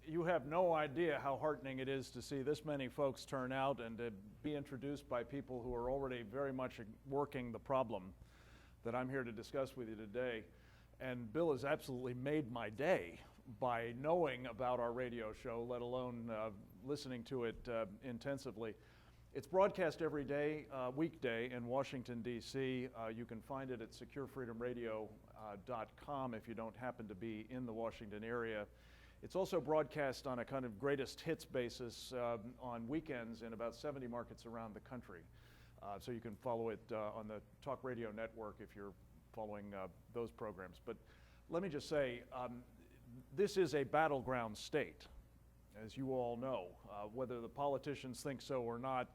You have no idea how heartening it is to see this many folks turn out and to be introduced by people who are already very much working the problem that I'm here to discuss with you today. And Bill has absolutely made my day by knowing about our radio show, let alone listening to it intensively. It's broadcast every day, weekday in Washington, D.C. You can find it at securefreedomradio.com if you don't happen to be in the Washington area. It's also broadcast on a kind of greatest hits basis on weekends in about 70 markets around the country. So you can follow it on the Talk Radio Network if you're following those programs. But let me just say, this is a battleground state, as you all know. Whether the politicians think so or not,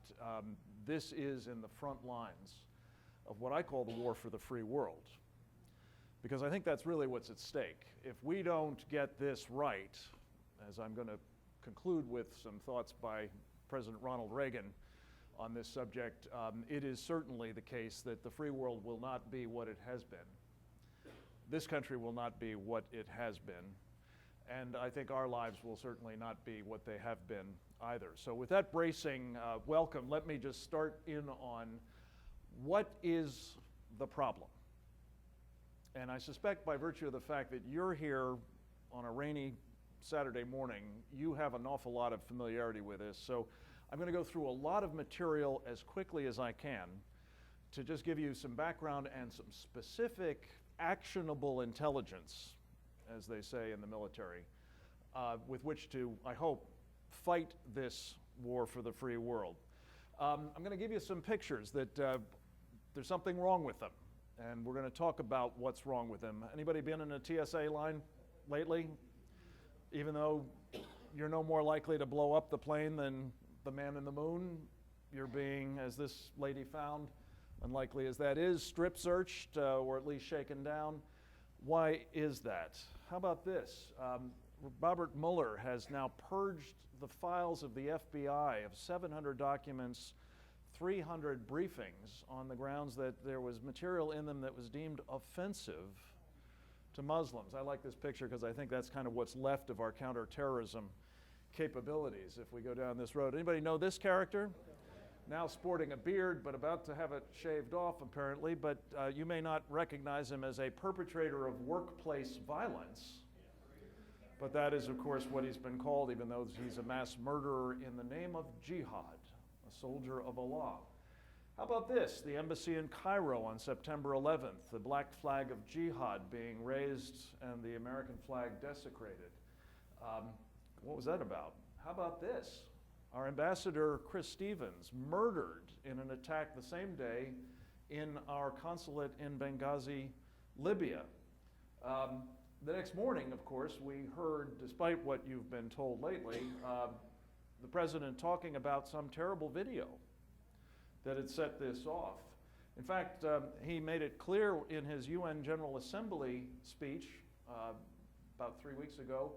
this is in the front lines of what I call the war for the free world. Because I think that's really what's at stake. If we don't get this right, as I'm going to conclude with some thoughts by President Ronald Reagan on this subject, it is certainly the case that the free world will not be what it has been. This country will not be what it has been. And I think our lives will certainly not be what they have been either. So with that bracing welcome, let me just start in on what is the problem. And I suspect by virtue of the fact that you're here on a rainy Saturday morning, you have an awful lot of familiarity with this. So I'm going to go through a lot of material as quickly as I can to just give you some background and some specific actionable intelligence, as they say in the military, with which to, I hope, fight this war for the free world. I'm going to give you some pictures that there's something wrong with them. And we're going to talk about what's wrong with them. Anybody been in a TSA line lately? Even though you're no more likely to blow up the plane than the man in the moon, you're being, as this lady found, unlikely as that is, strip searched or at least shaken down. Why is that? How about this? Robert Mueller has now purged the files of the FBI of 700 documents, 300 briefings on the grounds that there was material in them that was deemed offensive to Muslims. I like this picture because I think that's kind of what's left of our counterterrorism capabilities if we go down this road. Anybody know this character? Now sporting a beard, but about to have it shaved off apparently, but you may not recognize him as a perpetrator of workplace violence. But that is, of course, what he's been called, even though he's a mass murderer in the name of Jihad, a soldier of Allah. How about this? The embassy in Cairo on September 11th, the black flag of Jihad being raised and the American flag desecrated. What was that about? How about this? Our ambassador, Chris Stevens, murdered in an attack the same day in our consulate in Benghazi, Libya. The next morning, of course, we heard, despite what you've been told lately, the president talking about some terrible video that had set this off. In fact, he made it clear in his UN General Assembly speech about 3 weeks ago,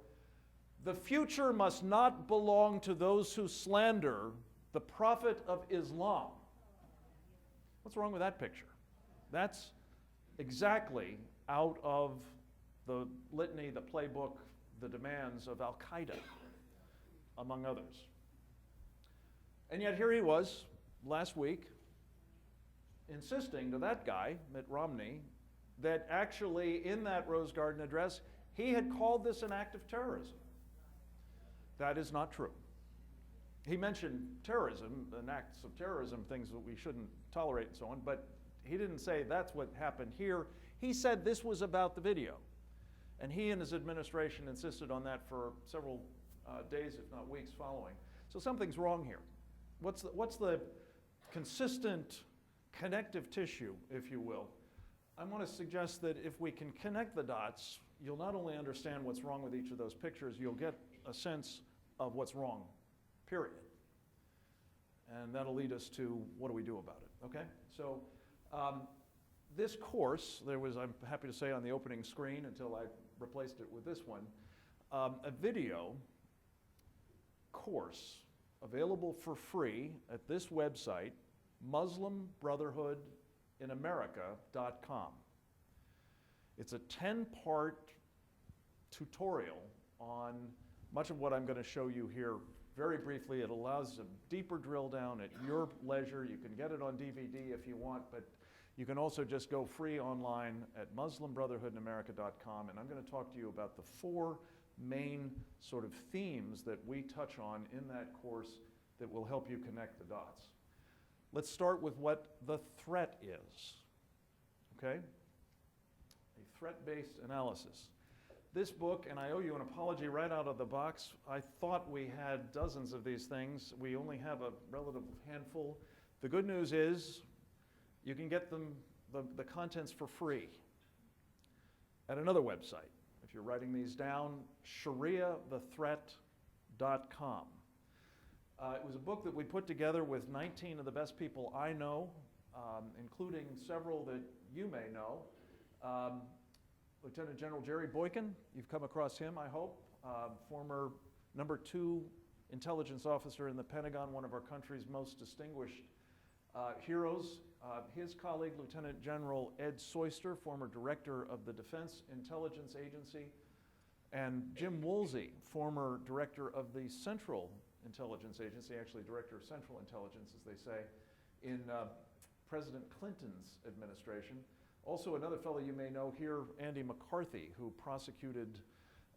the future must not belong to those who slander the Prophet of Islam. What's wrong with that picture? That's exactly out of the litany, the playbook, the demands of Al-Qaeda, among others. And yet here he was last week insisting to that guy, Mitt Romney, that actually in that Rose Garden address, he had called this an act of terrorism. That is not true. He mentioned terrorism and acts of terrorism, things that we shouldn't tolerate and so on, but he didn't say that's what happened here. He said this was about the video. And he and his administration insisted on that for several days, if not weeks, following. So something's wrong here. What's the consistent connective tissue, if you will? I want to suggest that if we can connect the dots, you'll not only understand what's wrong with each of those pictures, you'll get a sense of what's wrong, period. And that'll lead us to what do we do about it, okay? So this course, there was, I'm happy to say, on the opening screen until I replaced it with this one, a video course available for free at this website, MuslimBrotherhoodInAmerica.com. It's a 10-part tutorial on Much of what I'm going to show you here, very briefly, it allows a deeper drill down at your leisure. You can get it on DVD if you want, but you can also just go free online at MuslimBrotherhoodInAmerica.com, and I'm going to talk to you about the 4 main sort of themes that we touch on in that course that will help you connect the dots. Let's start with what the threat is, okay? A threat-based analysis. This book, and I owe you an apology right out of the box, I thought we had dozens of these things. We only have a relative handful. The good news is you can get them, the contents for free at another website. If you're writing these down, ShariahTheThreat.com. It was a book that we put together with 19 of the best people I know, including several that you may know. Lieutenant General Jerry Boykin, you've come across him, I hope, former number 2 intelligence officer in the Pentagon, one of our country's most distinguished heroes. His colleague, Lieutenant General Ed Soyster, former director of the Defense Intelligence Agency, and Jim Woolsey, former director of the Central Intelligence Agency, actually director of Central Intelligence, as they say, in President Clinton's administration. Also another fellow you may know here, Andy McCarthy, who prosecuted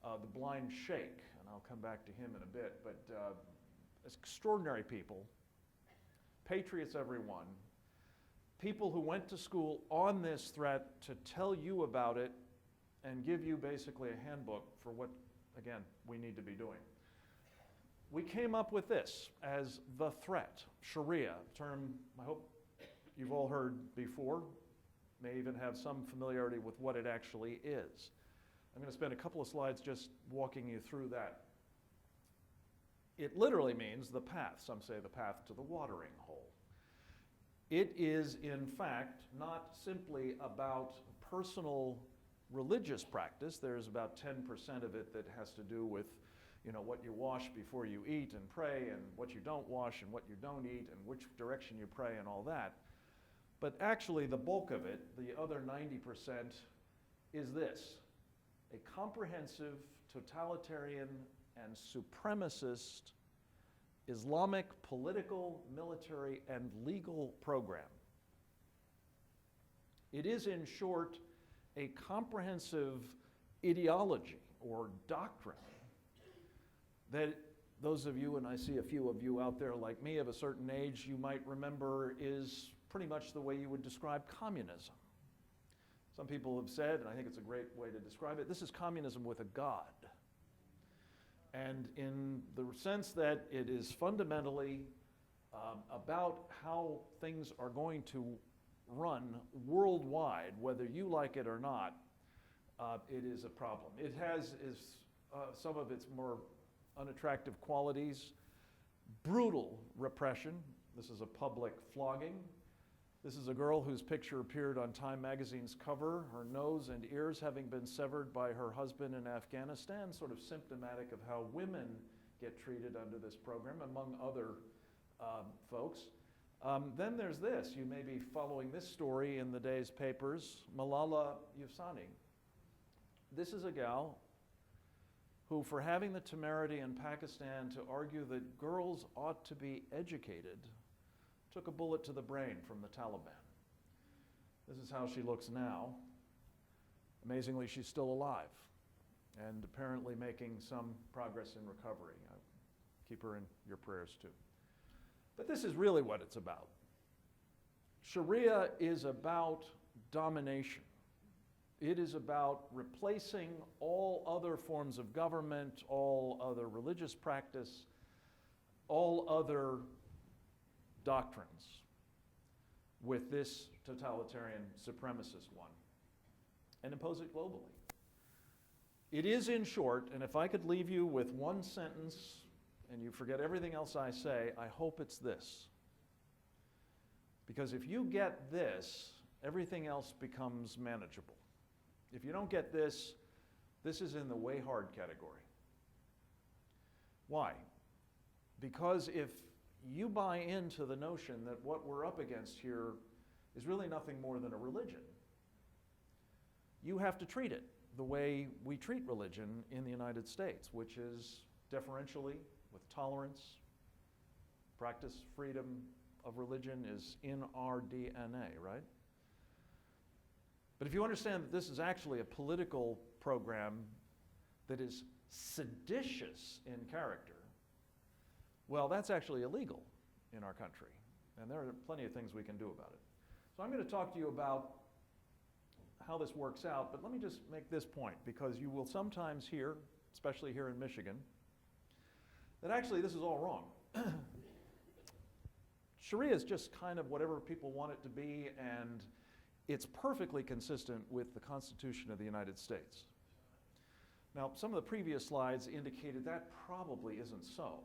the blind sheikh, and I'll come back to him in a bit, but extraordinary people, patriots everyone, people who went to school on this threat to tell you about it and give you basically a handbook for what, again, we need to be doing. We came up with this as the threat, Sharia, term I hope you've all heard before, may even have some familiarity with what it actually is. I'm going to spend a couple of slides just walking you through that. It literally means the path. Some say the path to the watering hole. It is, in fact, not simply about personal religious practice. There's about 10% of it that has to do with, what you wash before you eat and pray, and what you don't wash and what you don't eat, and which direction you pray and all that. But actually, the bulk of it, the other 90%, is this: a comprehensive, totalitarian, and supremacist Islamic political, military, and legal program. It is, in short, a comprehensive ideology or doctrine that those of you, and I see a few of you out there like me of a certain age, you might remember is pretty much the way you would describe communism. Some people have said, and I think it's a great way to describe it, this is communism with a god. And in the sense that it is fundamentally about how things are going to run worldwide, whether you like it or not, it is a problem. It has some of its more unattractive qualities: brutal repression. This is a public flogging. This is a girl whose picture appeared on Time magazine's cover, her nose and ears having been severed by her husband in Afghanistan, sort of symptomatic of how women get treated under this program, among other folks. Then there's this. You may be following this story in the day's papers, Malala Yousafzai. This is a gal who, for having the temerity in Pakistan to argue that girls ought to be educated, took a bullet to the brain from the Taliban. This is how she looks now. Amazingly, she's still alive and apparently making some progress in recovery. Keep her in your prayers too. But this is really what it's about. Sharia is about domination. It is about replacing all other forms of government, all other religious practice, all other doctrines with this totalitarian supremacist one, and impose it globally. It is, in short, and if I could leave you with one sentence and you forget everything else I say, I hope it's this. Because if you get this, everything else becomes manageable. If you don't get this, this is in the way hard category. Why? Because if you buy into the notion that what we're up against here is really nothing more than a religion, you have to treat it the way we treat religion in the United States, which is deferentially, with tolerance. Practice freedom of religion is in our DNA, right? But if you understand that this is actually a political program that is seditious in character, well, that's actually illegal in our country. And there are plenty of things we can do about it. So I'm going to talk to you about how this works out, but let me just make this point, because you will sometimes hear, especially here in Michigan, that actually this is all wrong. Sharia is just kind of whatever people want it to be, and it's perfectly consistent with the Constitution of the United States. Now, some of the previous slides indicated that probably isn't so.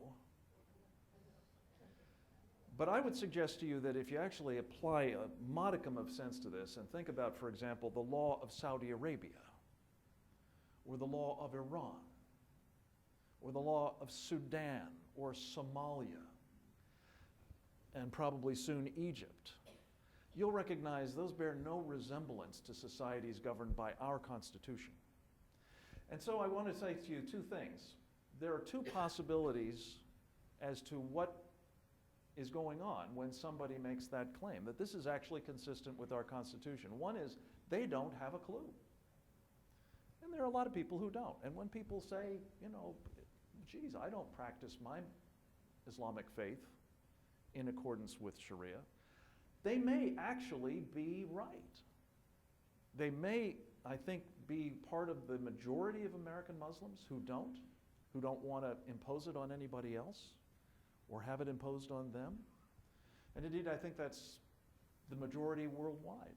But I would suggest to you that if you actually apply a modicum of sense to this and think about, for example, the law of Saudi Arabia, or the law of Iran, or the law of Sudan, or Somalia, and probably soon Egypt, you'll recognize those bear no resemblance to societies governed by our Constitution. And so I want to say to you two things. There are two possibilities as to what is going on when somebody makes that claim, that this is actually consistent with our Constitution. One is they don't have a clue. And there are a lot of people who don't. And when people say, you know, geez, I don't practice my Islamic faith in accordance with Sharia, they may actually be right. They may, I think, be part of the majority of American Muslims who don't want to impose it on anybody else or have it imposed on them. And indeed, I think that's the majority worldwide.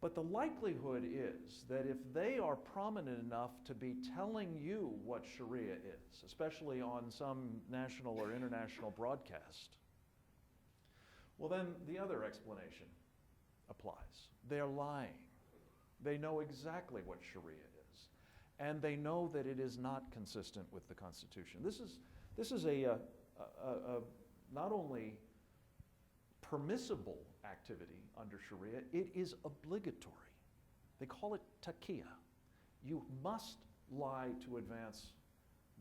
But the likelihood is that if they are prominent enough to be telling you what Sharia is, especially on some national or international broadcast, well then the other explanation applies. They're lying. They know exactly what Sharia is, and they know that it is not consistent with the Constitution. This is a not only permissible activity under Sharia, it is obligatory. They call it taqiyya. You must lie to advance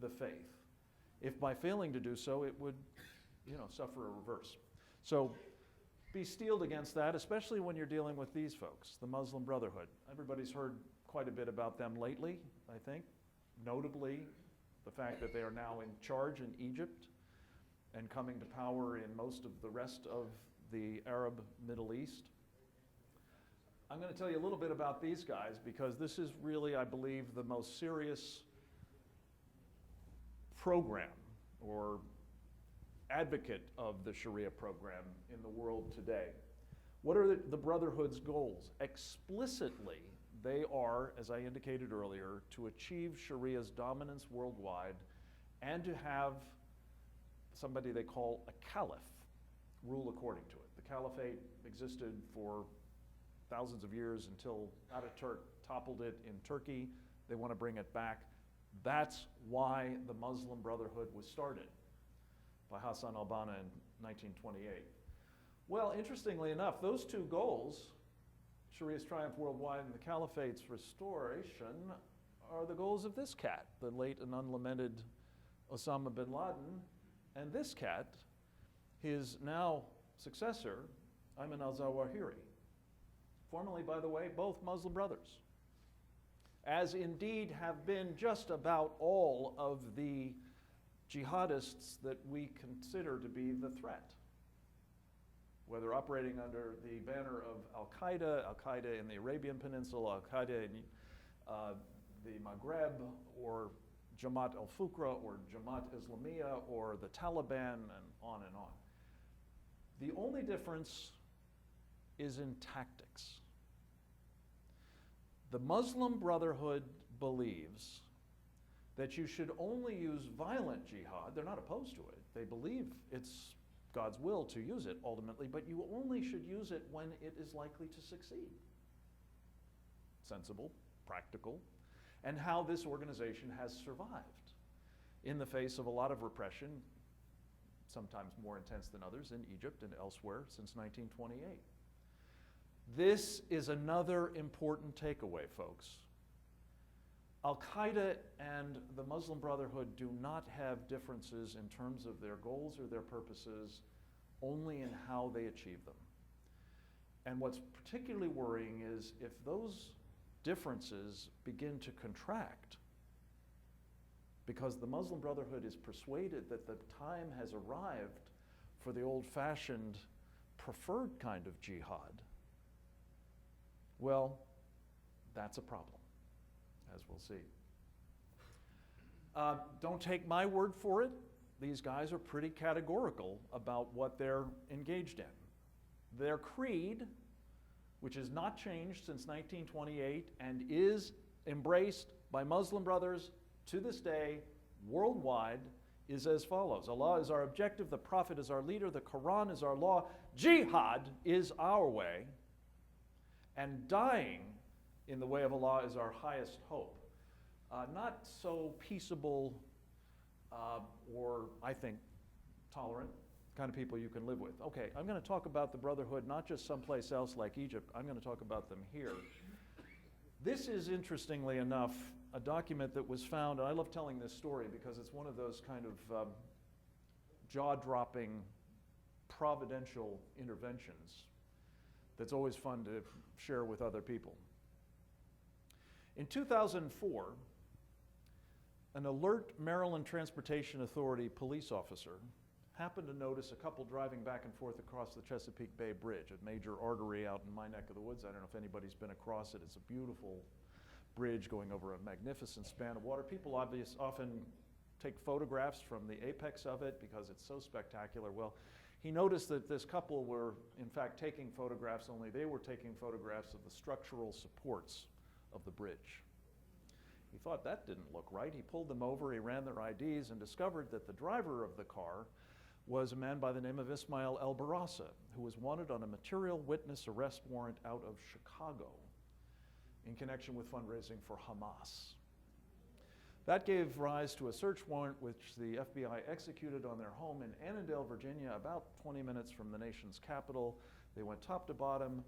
the faith. If by failing to do so, it would, suffer a reverse. So be steeled against that, especially when you're dealing with these folks, the Muslim Brotherhood. Everybody's heard quite a bit about them lately, I think, notably the fact that they are now in charge in Egypt and coming to power in most of the rest of the Arab Middle East. I'm going to tell you a little bit about these guys because this is really, I believe, the most serious program or advocate of the Sharia program in the world today. What are the Brotherhood's goals? Explicitly, they are, as I indicated earlier, to achieve Sharia's dominance worldwide and to have somebody they call a caliph rule according to it. The caliphate existed for thousands of years until Ataturk toppled it in Turkey. They want to bring it back. That's why the Muslim Brotherhood was started by Hassan al-Banna in 1928. Well, interestingly enough, those two goals, Sharia's triumph worldwide and the caliphate's restoration, are the goals of this cat, the late and unlamented Osama bin Laden, and this cat, his now successor, Ayman al-Zawahiri. Formerly, by the way, both Muslim brothers, as indeed have been just about all of the jihadists that we consider to be the threat, whether operating under the banner of Al-Qaeda in the Arabian Peninsula, Al-Qaeda in the Maghreb, or Jamaat al-Fuqra, or Jamaat Islamiyah, or the Taliban, and on and on. The only difference is in tactics. The Muslim Brotherhood believes that you should only use violent jihad. They're not opposed to it. They believe it's God's will to use it ultimately, but you only should use it when it is likely to succeed. Sensible, practical, and how this organization has survived in the face of a lot of repression, sometimes more intense than others, in Egypt and elsewhere since 1928. This is another important takeaway, folks. Al-Qaeda and the Muslim Brotherhood do not have differences in terms of their goals or their purposes, only in how they achieve them. And what's particularly worrying is if those differences begin to contract, because the Muslim Brotherhood is persuaded that the time has arrived for the old-fashioned preferred kind of jihad, well, that's a problem, as we'll see. Don't take my word for it. These guys are pretty categorical about what they're engaged in. Their creed, which has not changed since 1928 and is embraced by Muslim brothers to this day worldwide, is as follows. Allah is our objective, the Prophet is our leader, the Quran is our law, jihad is our way, and dying in the way of Allah is our highest hope. Not so peaceable or, I think, tolerant kind of people you can live with. Okay, I'm going to talk about the Brotherhood, not just someplace else like Egypt. I'm going to talk about them here. This is, interestingly enough, a document that was found, and I love telling this story because it's one of those kind of jaw-dropping providential interventions that's always fun to share with other people. In 2004, an alert Maryland Transportation Authority police officer happened to notice a couple driving back and forth across the Chesapeake Bay Bridge, a major artery out in my neck of the woods. I don't know if anybody's been across it. It's a beautiful bridge going over a magnificent span of water. People often take photographs from the apex of it because it's so spectacular. Well, he noticed that this couple were, in fact, taking photographs, only they were taking photographs of the structural supports of the bridge. He thought that didn't look right. He pulled them over, he ran their IDs, and discovered that the driver of the car was a man by the name of Ismail El-Barassa, who was wanted on a material witness arrest warrant out of Chicago in connection with fundraising for Hamas. That gave rise to a search warrant which the FBI executed on their home in Annandale, Virginia, about 20 minutes from the nation's capital. They went top to bottom,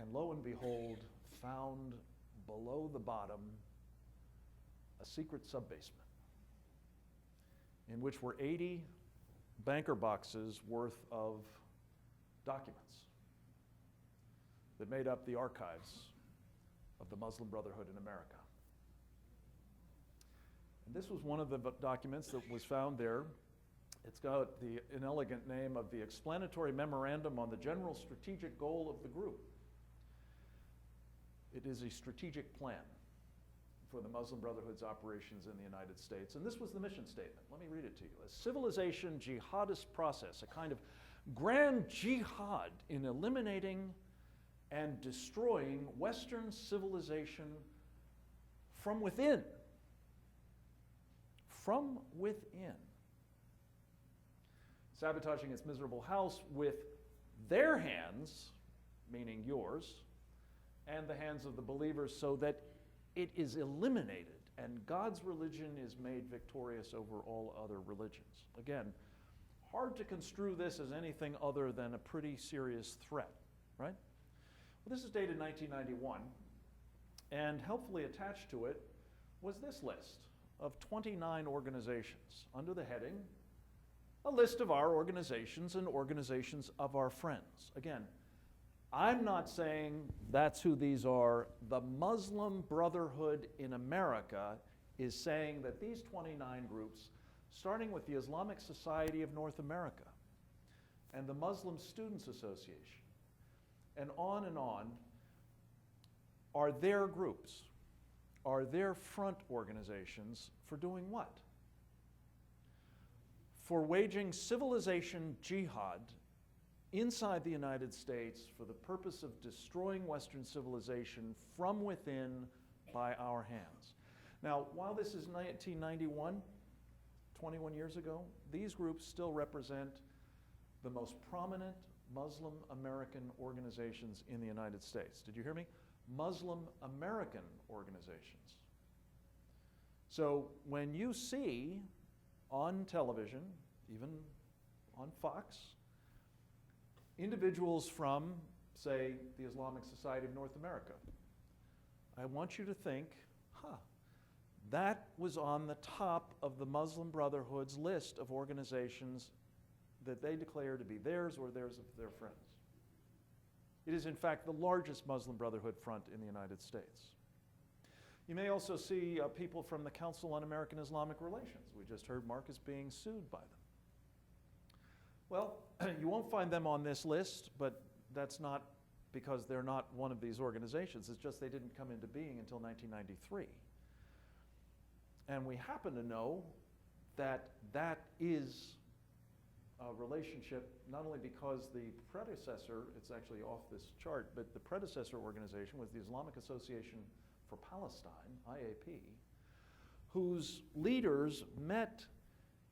and lo and behold, found below the bottom a secret subbasement in which were 80 banker boxes worth of documents that made up the archives of the Muslim Brotherhood in America. And this was one of the documents that was found there. It's got the inelegant name of the Explanatory Memorandum on the General Strategic Goal of the Group. It is a strategic plan for the Muslim Brotherhood's operations in the United States. And this was the mission statement. Let me read it to you. A civilization jihadist process, a kind of grand jihad in eliminating and destroying Western civilization from within. From within. Sabotaging its miserable house with their hands, meaning yours, and the hands of the believers, so that it is eliminated and God's religion is made victorious over all other religions. Again, hard to construe this as anything other than a pretty serious threat, right? Well, this is dated 1991, and helpfully attached to it was this list of 29 organizations under the heading, a list of our organizations and organizations of our friends. Again, I'm not saying that's who these are. The Muslim Brotherhood in America is saying that these 29 groups, starting with the Islamic Society of North America and the Muslim Students Association, and on, are their groups, are their front organizations for doing what? For waging civilization jihad inside the United States for the purpose of destroying Western civilization from within by our hands. Now, while this is 1991, 21 years ago, these groups still represent the most prominent Muslim American organizations in the United States. Did you hear me? Muslim American organizations. So when you see on television, even on Fox, individuals from, say, the Islamic Society of North America, I want you to think, That was on the top of the Muslim Brotherhood's list of organizations that they declare to be theirs or theirs of their friends. It is, in fact, the largest Muslim Brotherhood front in the United States. You may also see people from the Council on American Islamic Relations. We just heard Mark is being sued by them. Well, you won't find them on this list, but that's not because they're not one of these organizations. It's just they didn't come into being until 1993. And we happen to know that that is a relationship, not only because the predecessor, it's actually off this chart, but the predecessor organization was the Islamic Association for Palestine, IAP, whose leaders met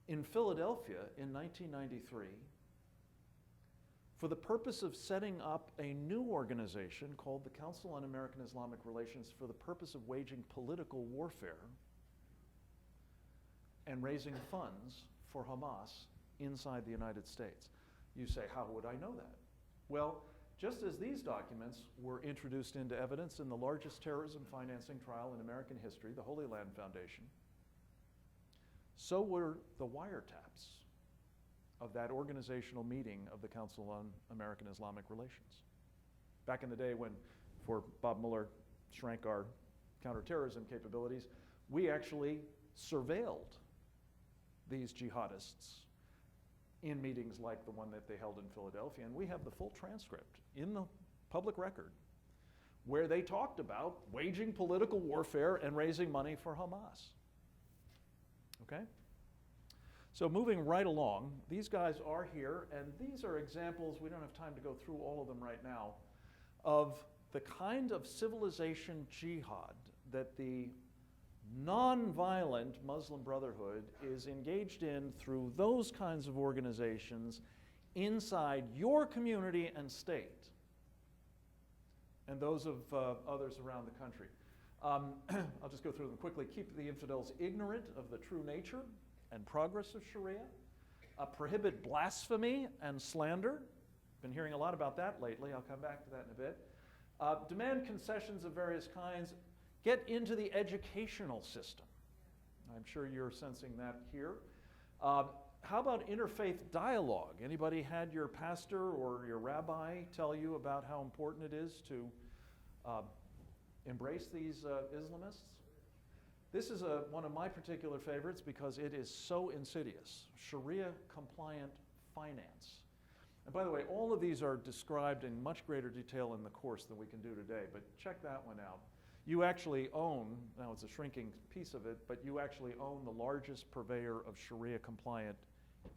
in Philadelphia in 1993 for the purpose of setting up a new organization called the Council on American Islamic Relations for the purpose of waging political warfare and raising funds for Hamas inside the United States. You say, how would I know that? Well, just as these documents were introduced into evidence in the largest terrorism financing trial in American history, the Holy Land Foundation, so were the wiretaps of that organizational meeting of the Council on American Islamic Relations. Back in the day when, before Bob Mueller shrank our counterterrorism capabilities, we actually surveilled these jihadists in meetings like the one that they held in Philadelphia, and we have the full transcript in the public record where they talked about waging political warfare and raising money for Hamas. Okay? So moving right along, these guys are here, and these are examples, we don't have time to go through all of them right now, of the kind of civilization jihad that the non-violent Muslim Brotherhood is engaged in through those kinds of organizations inside your community and state, and those of others around the country. I'll just go through them quickly. Keep the infidels ignorant of the true nature and progress of Sharia. Prohibit blasphemy and slander. Been hearing a lot about that lately. I'll come back to that in a bit. Demand concessions of various kinds. Get into the educational system. I'm sure you're sensing that here. How about interfaith dialogue? Anybody had your pastor or your rabbi tell you about how important it is to embrace these Islamists? This is one of my particular favorites because it is so insidious. Sharia-compliant finance. And by the way, all of these are described in much greater detail in the course than we can do today, but check that one out. You actually own, now it's a shrinking piece of it, but you actually own the largest purveyor of Sharia-compliant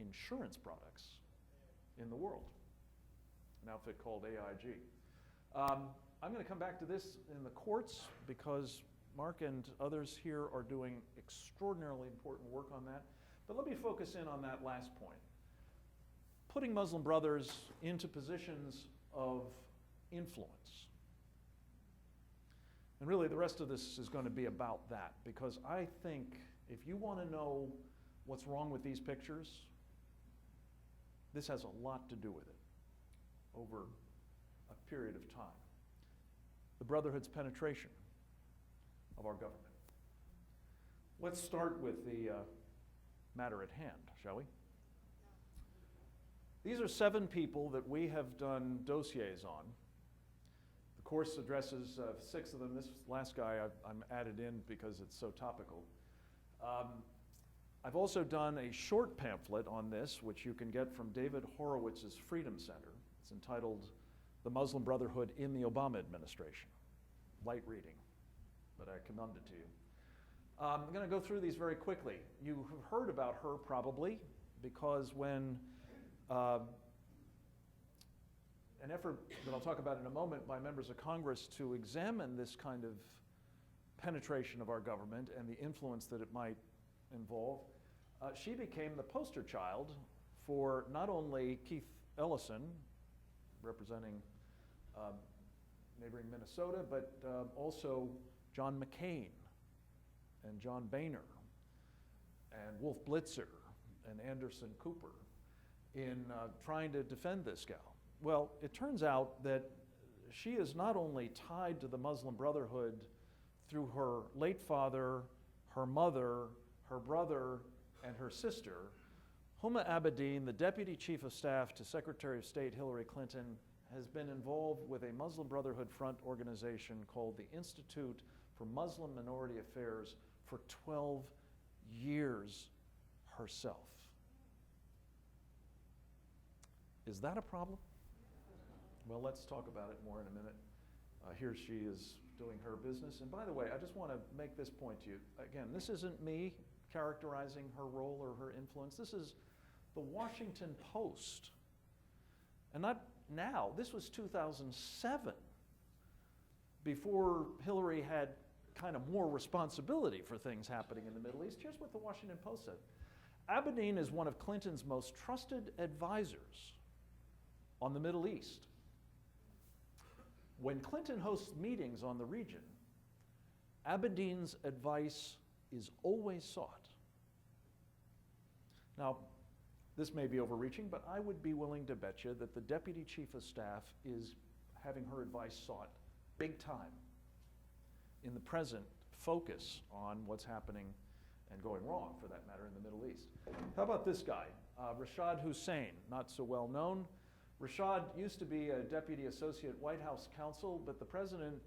insurance products in the world, an outfit called AIG. I'm going to come back to this in the courts because Mark and others here are doing extraordinarily important work on that. But let me focus in on that last point. Putting Muslim brothers into positions of influence. And really the rest of this is going to be about that, because I think if you want to know what's wrong with these pictures, this has a lot to do with it over a period of time. The Brotherhood's penetration of our government. Let's start with the matter at hand, shall we? These are 7 people that we have done dossiers on. The course addresses 6 of them. This last guy I'm added in because it's so topical. I've also done a short pamphlet on this, which you can get from David Horowitz's Freedom Center. It's entitled The Muslim Brotherhood in the Obama Administration. Light reading, but I commend it to you. I'm going to go through these very quickly. You have heard about her probably because when an effort that I'll talk about in a moment by members of Congress to examine this kind of penetration of our government and the influence that it might involve, she became the poster child for not only Keith Ellison, representing neighboring Minnesota, but also John McCain and John Boehner and Wolf Blitzer and Anderson Cooper in trying to defend this gal. Well, it turns out that she is not only tied to the Muslim Brotherhood through her late father, her mother, her brother, and her sister, Huma Abedin, the Deputy Chief of Staff to Secretary of State Hillary Clinton, has been involved with a Muslim Brotherhood front organization called the Institute for Muslim Minority Affairs for 12 years herself. Is that a problem? Well, let's talk about it more in a minute. Here she is doing her business. And by the way, I just want to make this point to you. Again, this isn't me characterizing her role or her influence. This is the Washington Post. And not now. This was 2007, before Hillary had kind of more responsibility for things happening in the Middle East. Here's what the Washington Post said. Abedin is one of Clinton's most trusted advisors on the Middle East. When Clinton hosts meetings on the region, Abedin's advice is always sought. Now, this may be overreaching, but I would be willing to bet you that the Deputy Chief of Staff is having her advice sought big time in the present focus on what's happening and going wrong, for that matter, in the Middle East. How about this guy, Rashad Hussain, not so well known. Rashad used to be a Deputy Associate White House Counsel, but the President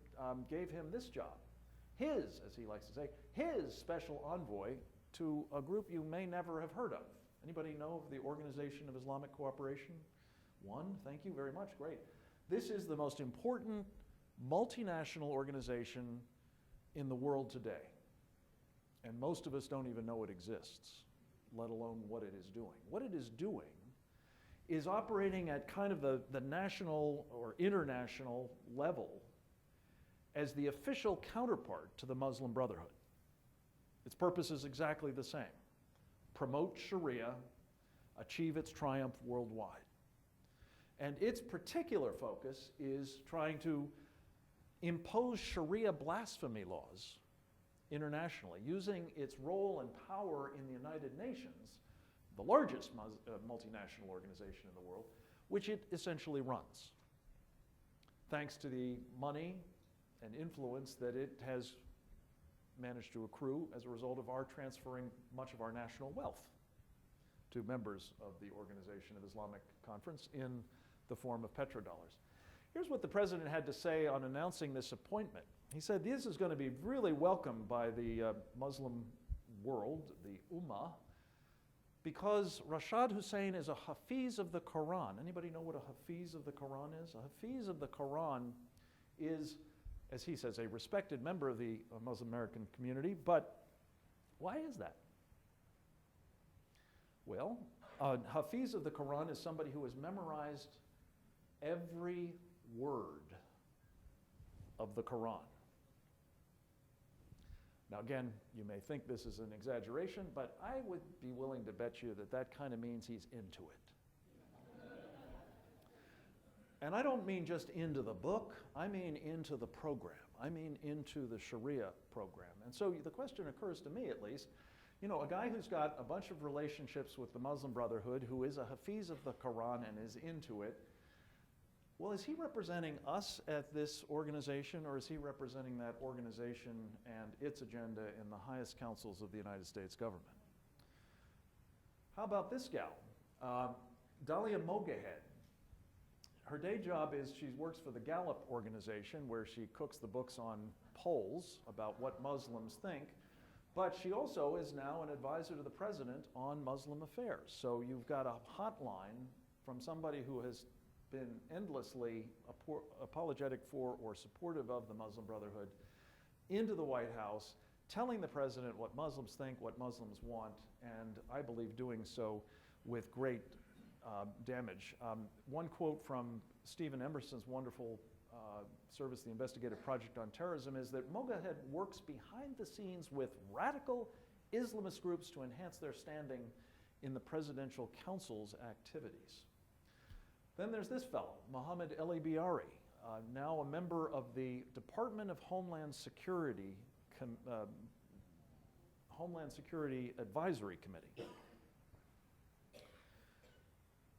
gave him this job. His, as he likes to say, his special envoy to a group you may never have heard of. Anybody know of the Organization of Islamic Cooperation? One, thank you very much, great. This is the most important multinational organization in the world today. And most of us don't even know it exists, let alone what it is doing. What it is doing is operating at kind of the national or international level as the official counterpart to the Muslim Brotherhood. Its purpose is exactly the same. Promote Sharia, achieve its triumph worldwide. And its particular focus is trying to impose Sharia blasphemy laws internationally, using its role and power in the United Nations, the largest multinational organization in the world, which it essentially runs, thanks to the money and influence that it has managed to accrue as a result of our transferring much of our national wealth to members of the Organization of Islamic Conference in the form of petrodollars. Here's what the President had to say on announcing this appointment. He said this is going to be really welcomed by the Muslim world, the Ummah, because Rashad Hussain is a Hafiz of the Quran. Anybody know what a Hafiz of the Quran is? A Hafiz of the Quran is, as he says, a respected member of the Muslim American community, but why is that? Well, a Hafiz of the Quran is somebody who has memorized every word of the Quran. Now again, you may think this is an exaggeration, but I would be willing to bet you that that kind of means he's into it. And I don't mean just into the book, I mean into the program. I mean into the Sharia program. And so the question occurs to me, at least, you know, a guy who's got a bunch of relationships with the Muslim Brotherhood, who is a Hafiz of the Quran and is into it, well, is he representing us at this organization, or is he representing that organization and its agenda in the highest councils of the United States government? How about this gal, Dalia Mogahed? Her day job is she works for the Gallup organization, where she cooks the books on polls about what Muslims think, but she also is now an advisor to the President on Muslim affairs. So you've got a hotline from somebody who has been endlessly apologetic for or supportive of the Muslim Brotherhood into the White House, telling the President what Muslims think, what Muslims want, and I believe doing so with great damage. One quote from Stephen Emerson's wonderful service, the Investigative Project on Terrorism, is that Mogahed works behind the scenes with radical Islamist groups to enhance their standing in the presidential council's activities. Then there's this fellow, Mohammed El-Biari, now a member of the Department of Homeland Security Advisory Committee.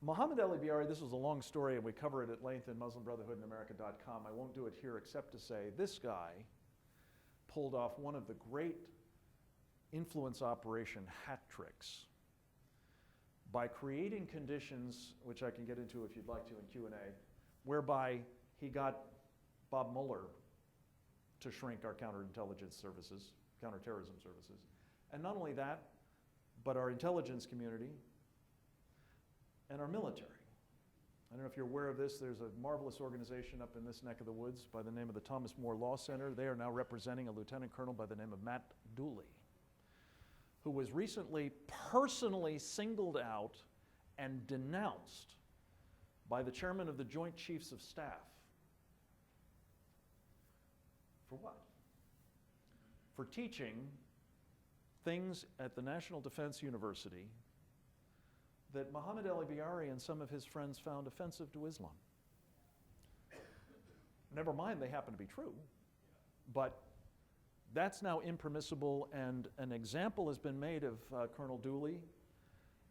Mohammed El-Biari, this was a long story and we cover it at length in MuslimBrotherhoodInAmerica.com. I won't do it here except to say this guy pulled off one of the great influence operation hat tricks by creating conditions, which I can get into if you'd like to in Q&A, whereby he got Bob Mueller to shrink our counterintelligence services, counterterrorism services. And not only that, but our intelligence community and our military. I don't know if you're aware of this. There's a marvelous organization up in this neck of the woods by the name of the Thomas More Law Center. They are now representing a lieutenant colonel by the name of Matt Dooley, who was recently personally singled out and denounced by the chairman of the Joint Chiefs of Staff. For what? For teaching things at the National Defense University that Muhammad al-Biari and some of his friends found offensive to Islam. Never mind, they happen to be true, but that's now impermissible, and an example has been made of Colonel Dooley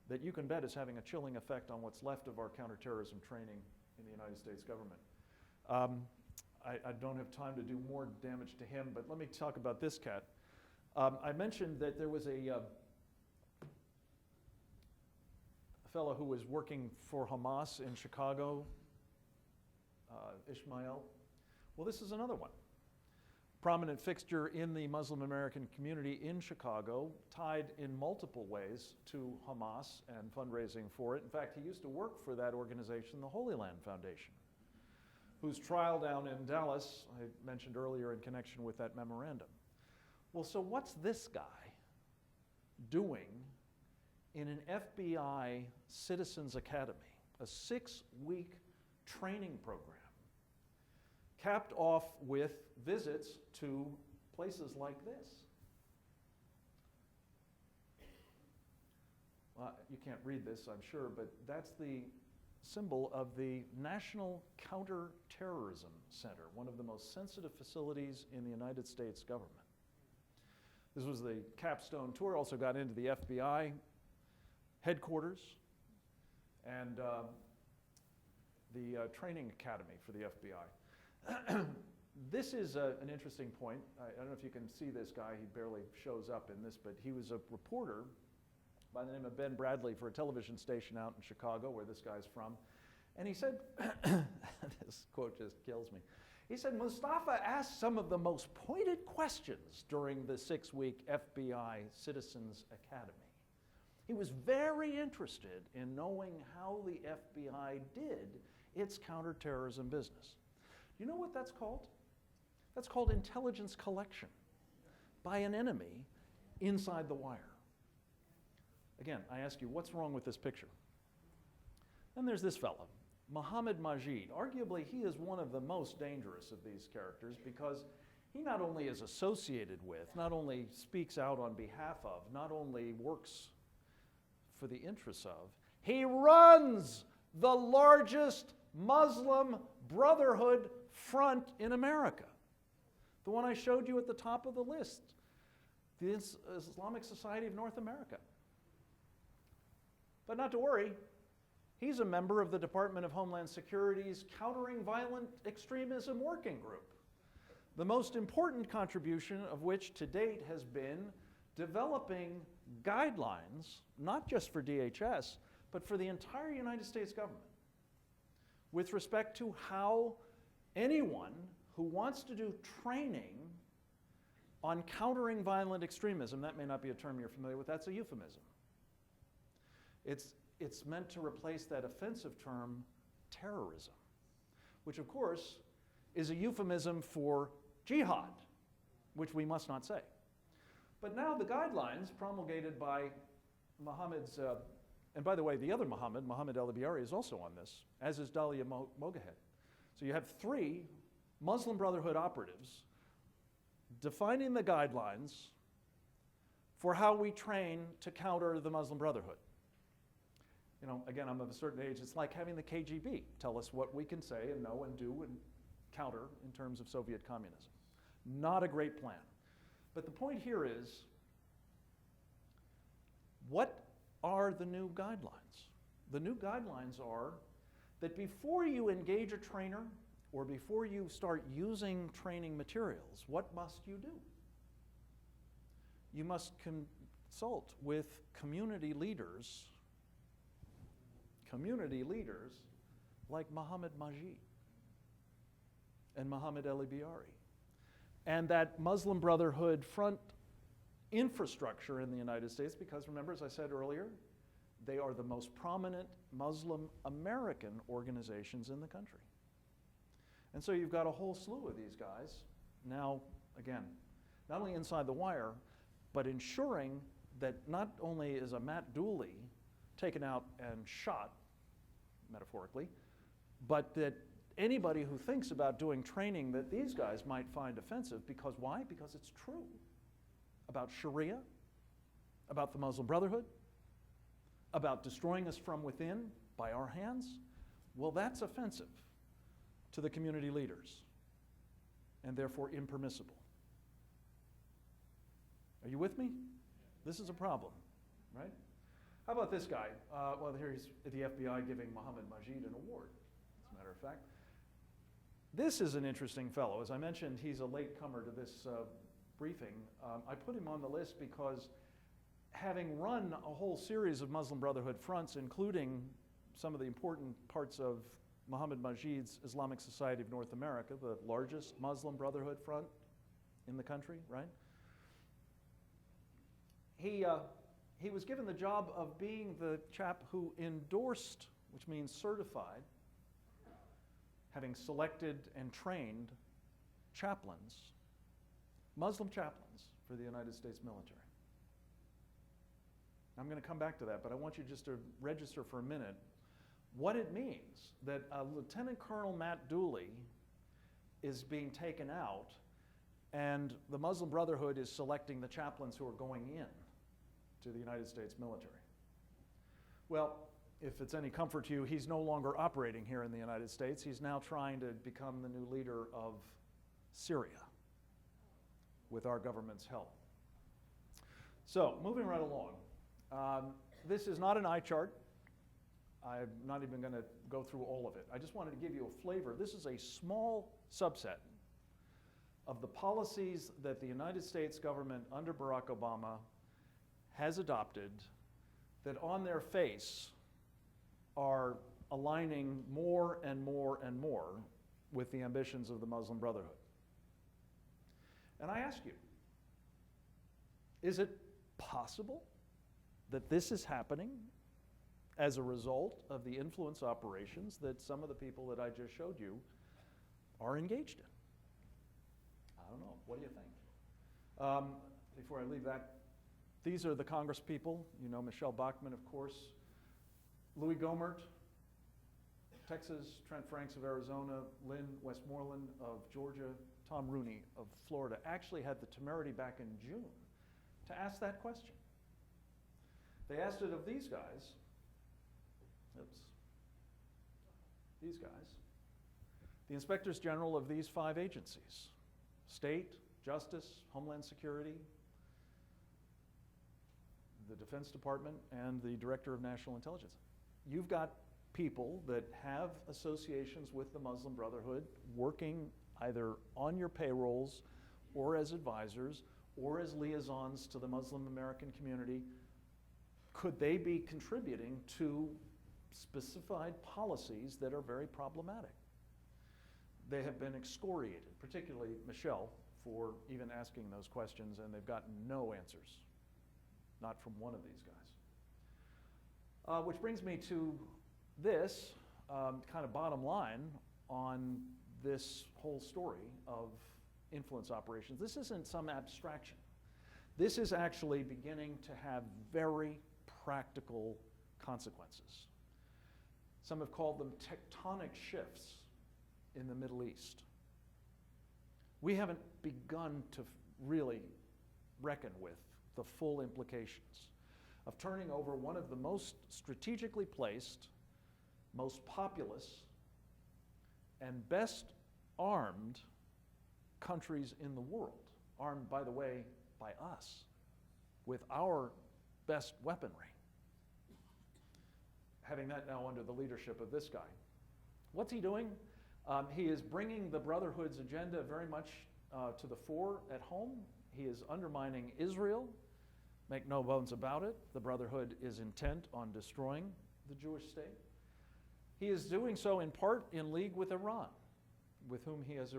that you can bet is having a chilling effect on what's left of our counterterrorism training in the United States government. I don't have time to do more damage to him, but let me talk about this cat. I mentioned that there was a fellow who was working for Hamas in Chicago, Ishmael. Well, this is another one. Prominent fixture in the Muslim American community in Chicago, tied in multiple ways to Hamas and fundraising for it. In fact, he used to work for that organization, the Holy Land Foundation, whose trial down in Dallas I mentioned earlier in connection with that memorandum. Well, so what's this guy doing in an FBI Citizens Academy, a 6-week training program, capped off with visits to places like this? Well, you can't read this, I'm sure, but that's the symbol of the National Counterterrorism Center, one of the most sensitive facilities in the United States government. This was the capstone tour, also got into the FBI headquarters and the training academy for the FBI. This is an interesting point. I don't know if you can see this guy. He barely shows up in this, but he was a reporter by the name of Ben Bradley for a television station out in Chicago, where this guy's from. And he said, this quote just kills me. He said, Mustafa asked some of the most pointed questions during the 6-week FBI Citizens Academy. He was very interested in knowing how the FBI did its counterterrorism business. Do you know what that's called? That's called intelligence collection by an enemy inside the wire. Again, I ask you, what's wrong with this picture? Then there's this fellow, Mohammed Majid. Arguably, he is one of the most dangerous of these characters because he not only is associated with, not only speaks out on behalf of, not only works for the interests of, he runs the largest Muslim Brotherhood front in America. The one I showed you at the top of the list, the Islamic Society of North America. But not to worry, he's a member of the Department of Homeland Security's Countering Violent Extremism Working Group, the most important contribution of which to date has been developing guidelines, not just for DHS, but for the entire United States government, with respect to how anyone who wants to do training on countering violent extremism, that may not be a term you're familiar with, that's a euphemism. It's meant to replace that offensive term, terrorism, which of course is a euphemism for jihad, which we must not say. But now the guidelines promulgated by Muhammad's, and by the way, the other Muhammad al-Biari, is also on this, as is Dalia Mogahed. So you have 3 Muslim Brotherhood operatives defining the guidelines for how we train to counter the Muslim Brotherhood. You know, again, I'm of a certain age. It's like having the KGB tell us what we can say and know and do and counter in terms of Soviet communism. Not a great plan. But the point here is, what are the new guidelines? The new guidelines are that before you engage a trainer or before you start using training materials, what must you do? you must consult with community leaders like Muhammad Majid and Muhammad Ali Biari. And that Muslim Brotherhood front infrastructure in the United States, because remember, as I said earlier, they are the most prominent Muslim American organizations in the country. And so you've got a whole slew of these guys now, again, not only inside the wire, but ensuring that not only is a Matt Dooley taken out and shot, metaphorically, but that anybody who thinks about doing training that these guys might find offensive, because why? Because it's true about Sharia, about the Muslim Brotherhood, about destroying us from within by our hands. Well, that's offensive to the community leaders and therefore impermissible. Are you with me? This is a problem, right? How about this guy? Well, here he's at the FBI giving Muhammad Majid an award, as a matter of fact. This is an interesting fellow. As I mentioned, he's a latecomer to this briefing. I put him on the list because having run a whole series of Muslim Brotherhood fronts, including some of the important parts of Muhammad Majid's Islamic Society of North America, the largest Muslim Brotherhood front in the country, right? He was given the job of being the chap who endorsed, which means certified, having selected and trained chaplains, Muslim chaplains for the United States military. I'm going to come back to that, but I want you just to register for a minute what it means that Lieutenant Colonel Matt Dooley is being taken out and the Muslim Brotherhood is selecting the chaplains who are going in to the United States military. Well, if it's any comfort to you, he's no longer operating here in the United States. He's now trying to become the new leader of Syria with our government's help. So, moving right along. This is not an eye chart. I'm not even going to go through all of it. I just wanted to give you a flavor. This is a small subset of the policies that the United States government under Barack Obama has adopted that on their face are aligning more and more and more with the ambitions of the Muslim Brotherhood. And I ask you, is it possible that this is happening as a result of the influence operations that some of the people that I just showed you are engaged in? I don't know. What do you think? Before I leave that, these are the Congress people. You know Michelle Bachmann, of course. Louis Gohmert, Texas, Trent Franks of Arizona, Lynn Westmoreland of Georgia, Tom Rooney of Florida actually had the temerity back in June to ask that question. They asked it of these guys. These guys. The inspectors general of these 5 agencies: State, Justice, Homeland Security, the Defense Department, and the Director of National Intelligence. You've got people that have associations with the Muslim Brotherhood working either on your payrolls or as advisors or as liaisons to the Muslim American community. Could they be contributing to specified policies that are very problematic? They have been excoriated, particularly Michelle, for even asking those questions, and they've gotten no answers, not from one of these guys. Which brings me to this kind of bottom line on this whole story of influence operations. This isn't some abstraction. This is actually beginning to have very practical consequences. Some have called them tectonic shifts in the Middle East. We haven't begun to really reckon with the full implications of turning over one of the most strategically placed, most populous, and best armed countries in the world, armed, by the way, by us, with our best weaponry. Having that now under the leadership of this guy. What's he doing? He is bringing the Brotherhood's agenda very much to the fore at home He is undermining Israel. Make no bones about it. The Brotherhood is intent on destroying the Jewish state. He is doing so in part in league with Iran, with whom he has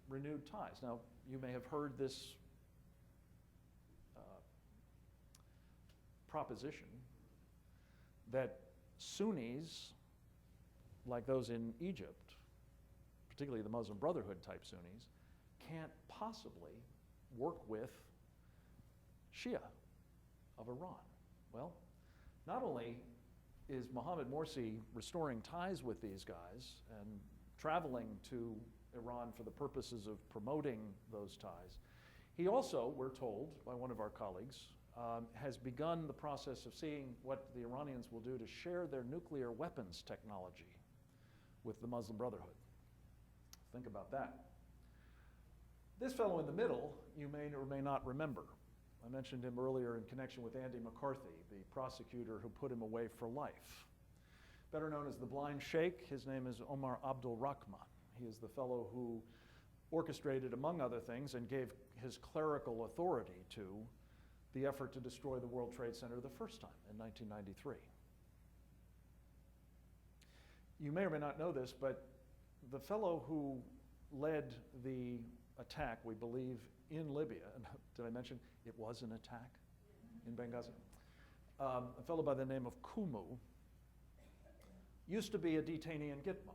renewed ties. Now, you may have heard this proposition that Sunnis, like those in Egypt, particularly the Muslim Brotherhood type Sunnis, can't possibly work with Shia of Iran. Well, not only is Mohammed Morsi restoring ties with these guys and traveling to Iran for the purposes of promoting those ties, he also, we're told by one of our colleagues, has begun the process of seeing what the Iranians will do to share their nuclear weapons technology with the Muslim Brotherhood. Think about that. This fellow in the middle, you may or may not remember. I mentioned him earlier in connection with Andy McCarthy, the prosecutor who put him away for life. Better known as the Blind Sheikh, his name is Omar Abdul Rahman. He is the fellow who orchestrated, among other things, and gave his clerical authority to the effort to destroy the World Trade Center the first time in 1993. You may or may not know this, but the fellow who led the attack, we believe, in Libya, and did I mention it was an attack in Benghazi? A fellow by the name of Kumu used to be a detainee in Gitmo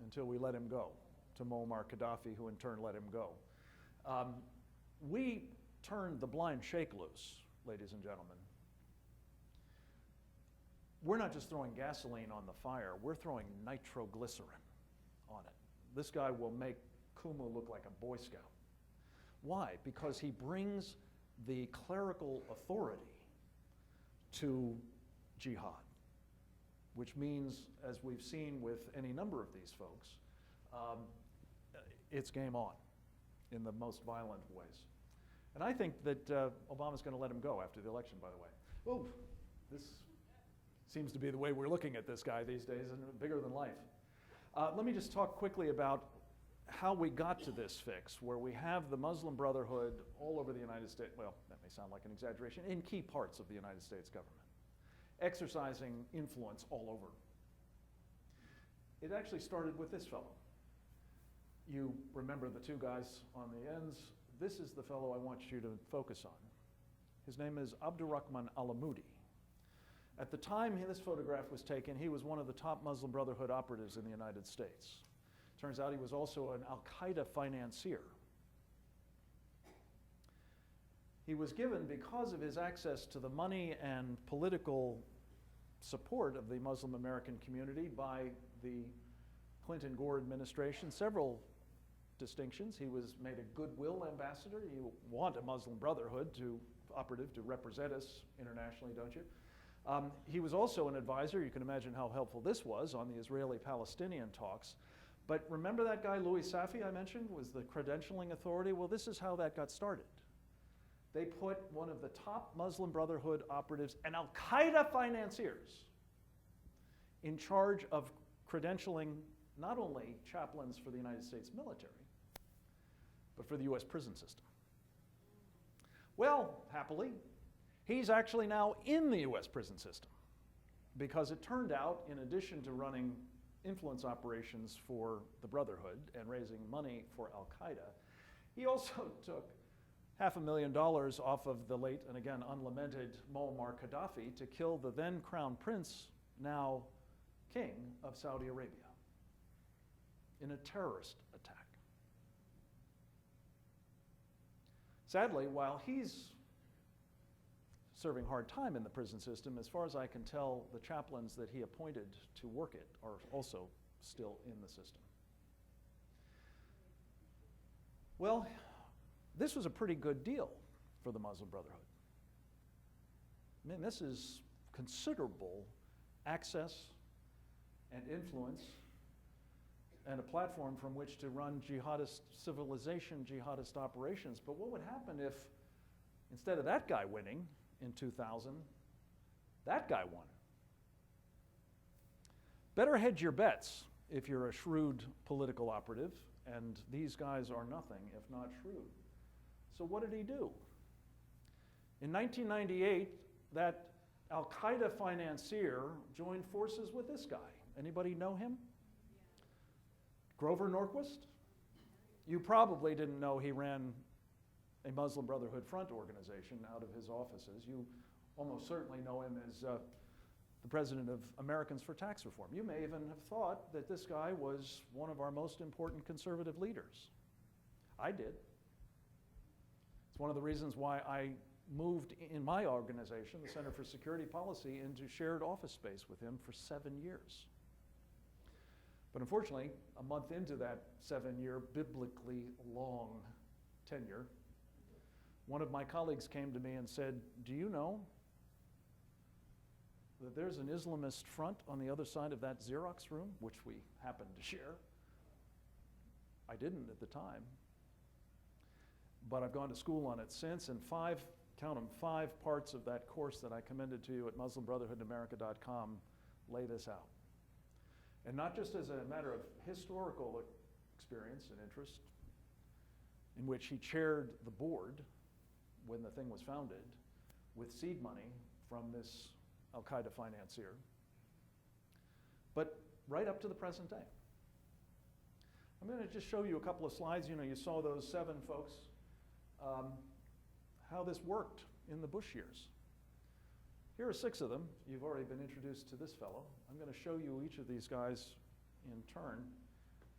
until we let him go to Muammar Gaddafi, who in turn let him go. We turned the Blind Sheikh loose, ladies and gentlemen. We're not just throwing gasoline on the fire, we're throwing nitroglycerin on it. This guy will make Kumu look like a Boy Scout. Why? Because he brings the clerical authority to jihad, which means, as we've seen with any number of these folks, it's game on in the most violent ways. And I think that Obama's going to let him go after the election, by the way. Oh, this seems to be the way we're looking at this guy these days, and bigger than life. Let me just talk quickly about how we got to this fix, where we have the Muslim Brotherhood all over the United States, well, that may sound like an exaggeration, in key parts of the United States government, exercising influence all over. It actually started with this fellow. You remember the two guys on the ends. This is the fellow I want you to focus on. His name is Abdurrahman Alamoudi. At the time this photograph was taken, he was one of the top Muslim Brotherhood operatives in the United States. Turns out he was also an Al-Qaeda financier. He was given, because of his access to the money and political support of the Muslim American community by the Clinton-Gore administration, several distinctions. He was made a goodwill ambassador. You want a Muslim Brotherhood operative to represent us internationally, don't you? He was also an advisor. You can imagine how helpful this was on the Israeli-Palestinian talks. But remember that guy, Louis Safi, I mentioned, was the credentialing authority? Well, this is how that got started. They put one of the top Muslim Brotherhood operatives and Al-Qaeda financiers in charge of credentialing not only chaplains for the United States military, but for the US prison system. Well, happily, he's actually now in the US prison system, because it turned out, in addition to running influence operations for the Brotherhood and raising money for Al-Qaeda, he also took $500,000 off of the late and again unlamented Muammar Gaddafi to kill the then Crown Prince, now King of Saudi Arabia, in a terrorist attack. Sadly, while he's serving hard time in the prison system, as far as I can tell, the chaplains that he appointed to work it are also still in the system. Well, this was a pretty good deal for the Muslim Brotherhood. I mean, this is considerable access and influence and a platform from which to run jihadist civilization, jihadist operations. But what would happen if, instead of that guy winning in 2000, that guy won? Better hedge your bets if you're a shrewd political operative, and these guys are nothing if not shrewd. So what did he do? In 1998, that Al-Qaeda financier joined forces with this guy. Anybody know him? Grover Norquist? You probably didn't know he ran a Muslim Brotherhood Front organization out of his offices. You almost certainly know him as the president of Americans for Tax Reform. You may even have thought that this guy was one of our most important conservative leaders. I did. It's one of the reasons why I moved in my organization, the Center for Security Policy, into shared office space with him for 7 years. But unfortunately, a month into that 7-year biblically long tenure, one of my colleagues came to me and said, "Do you know that there's an Islamist front on the other side of that Xerox room," which we happened to share? I didn't at the time, but I've gone to school on it since, and count them, 5 parts of that course that I commended to you at MuslimBrotherhoodAmerica.com lay this out. And not just as a matter of historical experience and interest, in which he chaired the board when the thing was founded with seed money from this Al-Qaeda financier, but right up to the present day. I'm going to just show you a couple of slides. You know, you saw those 7 folks, how this worked in the Bush years. Here are 6 of them. You've already been introduced to this fellow. I'm going to show you each of these guys in turn,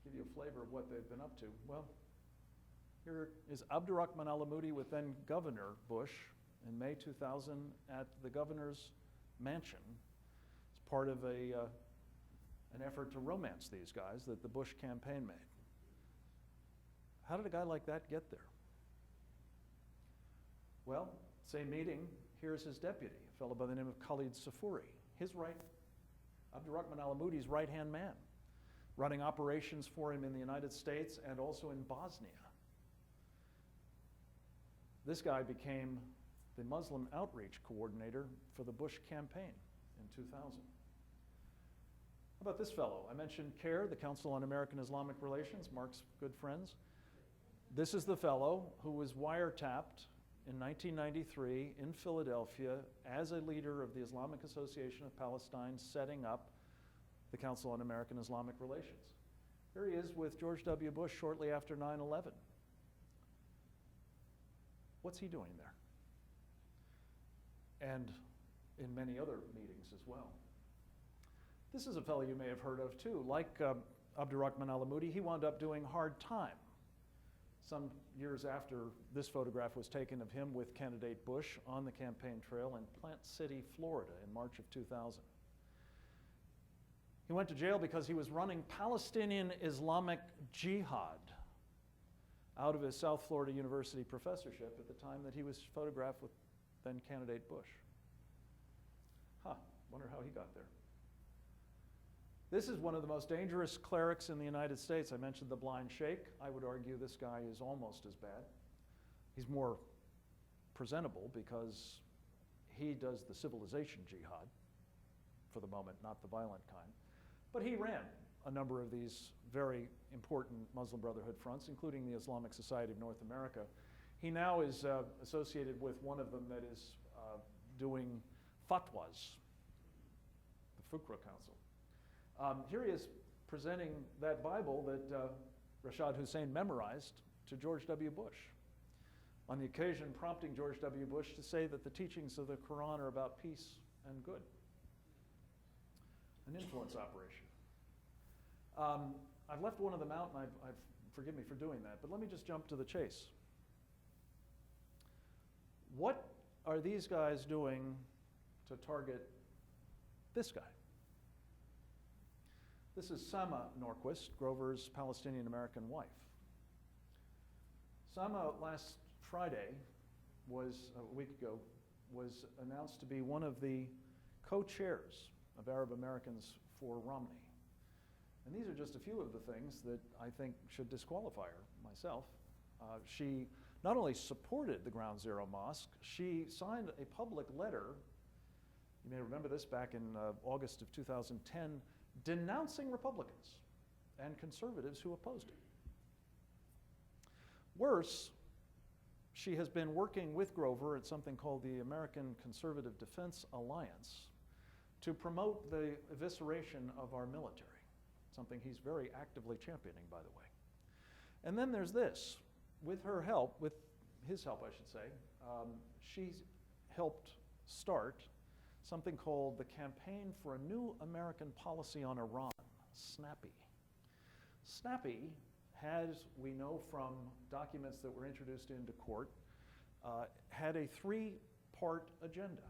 give you a flavor of what they've been up to. Well, here is Abdurrahman al-Amoudi with then Governor Bush in May 2000 at the governor's mansion. It's part of an effort to romance these guys that the Bush campaign made. How did a guy like that get there? Well, same meeting, here's his deputy, a fellow by the name of Khalid Safuri. Abdurrahman al-Amoudi's right-hand man, running operations for him in the United States and also in Bosnia. This guy became the Muslim outreach coordinator for the Bush campaign in 2000. How about this fellow? I mentioned CARE, the Council on American Islamic Relations, Mark's good friends. This is the fellow who was wiretapped in 1993 in Philadelphia as a leader of the Islamic Association of Palestine, setting up the Council on American Islamic Relations. Here he is with George W. Bush shortly after 9/11. What's he doing there? And in many other meetings as well. This is a fellow you may have heard of too. Like Abdurrahman al-Amoudi, he wound up doing Hard Time. Some years after this photograph was taken of him with candidate Bush on the campaign trail in Plant City, Florida in March of 2000. He went to jail because he was running Palestinian Islamic Jihad out of his South Florida University professorship at the time that he was photographed with then candidate Bush. Wonder how he got there. This is one of the most dangerous clerics in the United States. I mentioned the blind sheikh. I would argue this guy is almost as bad. He's more presentable because he does the civilization jihad for the moment, not the violent kind. But he ran a number of these very important Muslim Brotherhood fronts, including the Islamic Society of North America. He now is associated with one of them that is doing fatwas, the Fuqra Council. Here he is presenting that Bible that Rashad Hussein memorized to George W. Bush, on the occasion prompting George W. Bush to say that the teachings of the Quran are about peace and good. An influence operation. I've left one of them out, and forgive me for doing that, but let me just jump to the chase. What are these guys doing to target this guy? This is Sama Norquist, Grover's Palestinian-American wife. Sama, last Friday, a week ago, was announced to be one of the co-chairs of Arab Americans for Romney. And these are just a few of the things that I think should disqualify her, myself. She not only supported the Ground Zero Mosque, she signed a public letter, you may remember this back in August of 2010, denouncing Republicans and conservatives who opposed it. Worse, she has been working with Grover at something called the American Conservative Defense Alliance to promote the evisceration of our military, something he's very actively championing, by the way. And then there's this. With her help, with his help, I should say, she's helped start something called the Campaign for a New American Policy on Iran, SNAPI. SNAPI has, we know from documents that were introduced into court, had a three-part agenda.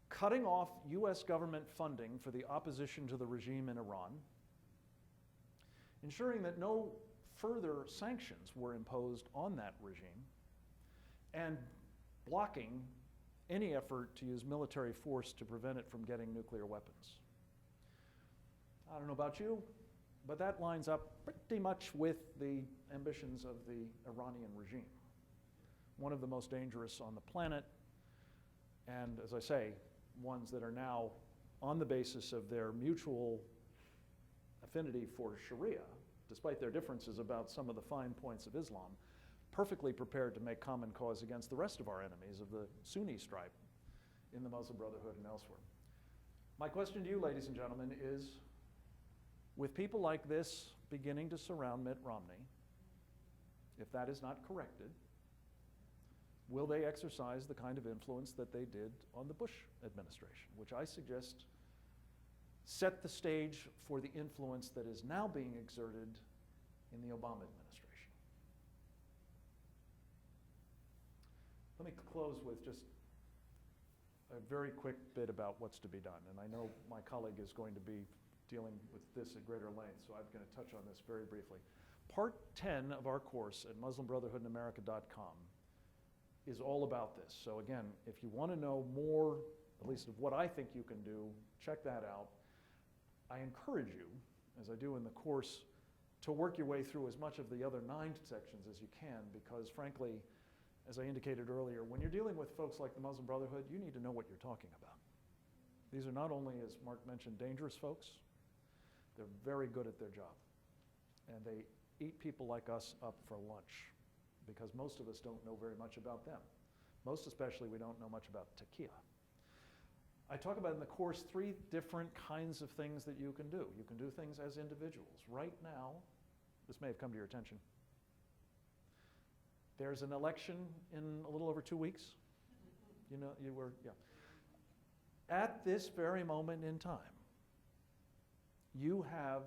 Cutting off US government funding for the opposition to the regime in Iran, ensuring that no further sanctions were imposed on that regime, and blocking any effort to use military force to prevent it from getting nuclear weapons. I don't know about you, but that lines up pretty much with the ambitions of the Iranian regime. One of the most dangerous on the planet, and as I say, ones that are now, on the basis of their mutual affinity for Sharia, despite their differences about some of the fine points of Islam, perfectly prepared to make common cause against the rest of our enemies of the Sunni stripe in the Muslim Brotherhood and elsewhere. My question to you, ladies and gentlemen, is, with people like this beginning to surround Mitt Romney, if that is not corrected, will they exercise the kind of influence that they did on the Bush administration, which I suggest set the stage for the influence that is now being exerted in the Obama administration? Let me close with just a very quick bit about what's to be done. And I know my colleague is going to be dealing with this at greater length, so I'm going to touch on this very briefly. Part 10 of our course at MuslimBrotherhoodInAmerica.com is all about this. So again, if you want to know more, at least of what I think you can do, check that out. I encourage you, as I do in the course, to work your way through as much of the other 9 sections as you can, because frankly, as I indicated earlier, when you're dealing with folks like the Muslim Brotherhood, you need to know what you're talking about. These are not only, as Mark mentioned, dangerous folks, they're very good at their job. And they eat people like us up for lunch, because most of us don't know very much about them. Most especially, we don't know much about taqiyya. I talk about in the course 3 different kinds of things that you can do. You can do things as individuals. Right now, this may have come to your attention, there's an election in a little over 2 weeks. You know, you were, yeah. At this very moment in time, you have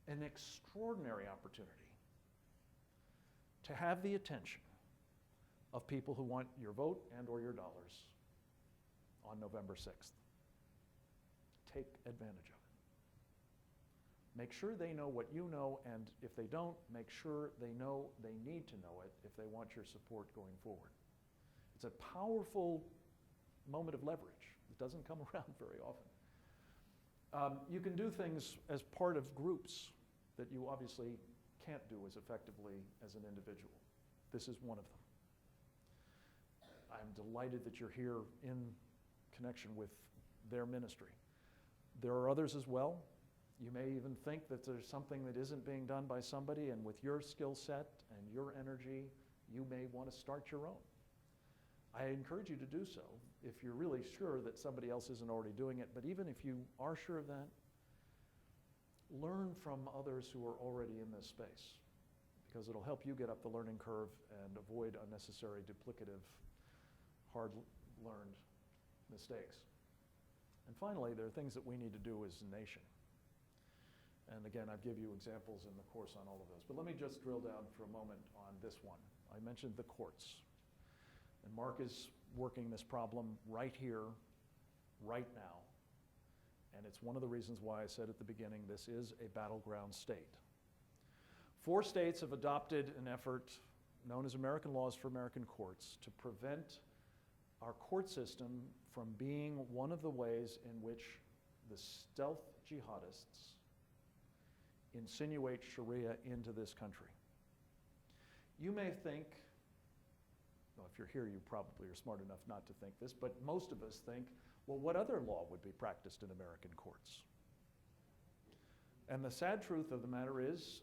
an extraordinary opportunity to have the attention of people who want your vote and or your dollars on November 6th. Take advantage of it. Make sure they know what you know, and if they don't, make sure they know they need to know it if they want your support going forward. It's a powerful moment of leverage. It doesn't come around very often. You can do things as part of groups that you obviously can't do as effectively as an individual. This is one of them. I'm delighted that you're here in connection with their ministry. There are others as well. You may even think that there's something that isn't being done by somebody, and with your skill set and your energy, you may want to start your own. I encourage you to do so if you're really sure that somebody else isn't already doing it, but even if you are sure of that, learn from others who are already in this space, because it'll help you get up the learning curve and avoid unnecessary, duplicative, hard-learned mistakes. And finally, there are things that we need to do as a nation. And again, I give you examples in the course on all of those. But let me just drill down for a moment on this one. I mentioned the courts. And Mark is working this problem right here, right now. And it's one of the reasons why I said at the beginning, this is a battleground state. 4 states have adopted an effort known as American Laws for American Courts to prevent our court system from being one of the ways in which the stealth jihadists insinuate Sharia into this country. You may think, well, if you're here, you probably are smart enough not to think this, but most of us think, well, what other law would be practiced in American courts? And the sad truth of the matter is,